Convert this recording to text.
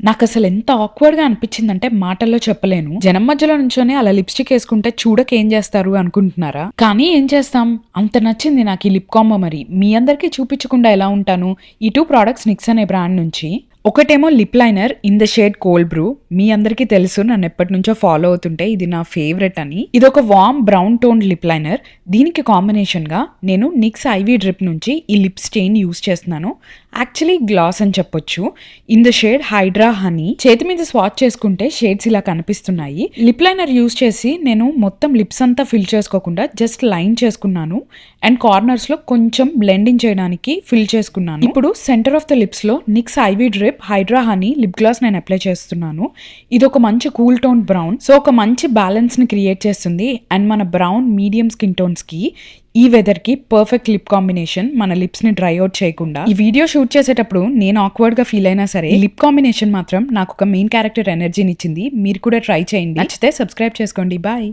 నాకు అసలు ఎంత ఆక్వర్డ్ గా అనిపించిందంటే మాటల్లో చెప్పలేను. జనం మధ్యలో నుంచొని అలా లిప్స్టిక్ వేసుకుంటే చూడక ఏం చేస్తారు అనుకుంటున్నారా? కానీ ఏం చేస్తాం, అంత నచ్చింది నాకు ఈ లిప్ కాంబో. మరి మీ అందరికీ చూపించకుండా ఎలా ఉంటాను? ఈ 2 ప్రోడక్ట్స్ నిక్స్ అనే బ్రాండ్ నుంచి. ఒకటేమో lip liner in the shade cold brew. మీ అందరికీ తెలుసు, నన్ను ఎప్పటి నుంచో ఫాలో అవుతుంటే ఇది నా ఫేవరెట్ అని. ఇది ఒక warm brown tone lip liner. దీనికి కాంబినేషన్ గా నేను నిక్స్ ఐవీ డ్రిప్ నుంచి ఈ లిప్ స్టెయిన్ యూస్ చేస్తున్నాను. యాక్చువల్లీ గ్లాస్ అని చెప్పొచ్చు. In the shade hydra honey. చేతి మీద స్వాచ్ చేసుకుంటే షేడ్స్ ఇలా కనిపిస్తున్నాయి. లిప్ లైనర్ యూస్ చేసి నేను మొత్తం లిప్స్ అంతా ఫిల్ చేసుకోకుండా జస్ట్ లైన్ చేసుకున్నాను అండ్ కార్నర్స్ లో కొంచెం బ్లెండింగ్ చేయడానికి ఫిల్ చేసుకున్నాను. ఇప్పుడు సెంటర్ ఆఫ్ ద లిప్స్ లో Nyx ivy drip hydra honey lip gloss నేను అప్లై చేస్తున్నాను. ఇది ఒక మంచి కూల్ టోన్ బ్రౌన్, సో ఒక మంచి బ్యాలెన్స్ ని క్రియేట్ చేస్తుంది. అండ్ మన బ్రౌన్ మీడియం స్కిన్ టోన్స్ కి ఈ వెదర్ కి పర్ఫెక్ట్ లిప్ కాంబినేషన్, మన లిప్స్ ని డ్రై అవుట్ చేయకుండా. ఈ వీడియో షూట్ చేసేటప్పుడు నేను ఆక్వర్డ్ గా ఫీల్ అయినా సరే లిప్ కాంబినేషన్ మాత్రం నాకు ఒక మెయిన్ క్యారెక్టర్ ఎనర్జీని ఇచ్చింది. మీరు కూడా ట్రై చేయండి. నచ్చితే సబ్స్క్రైబ్ చేసుకోండి. బాయ్.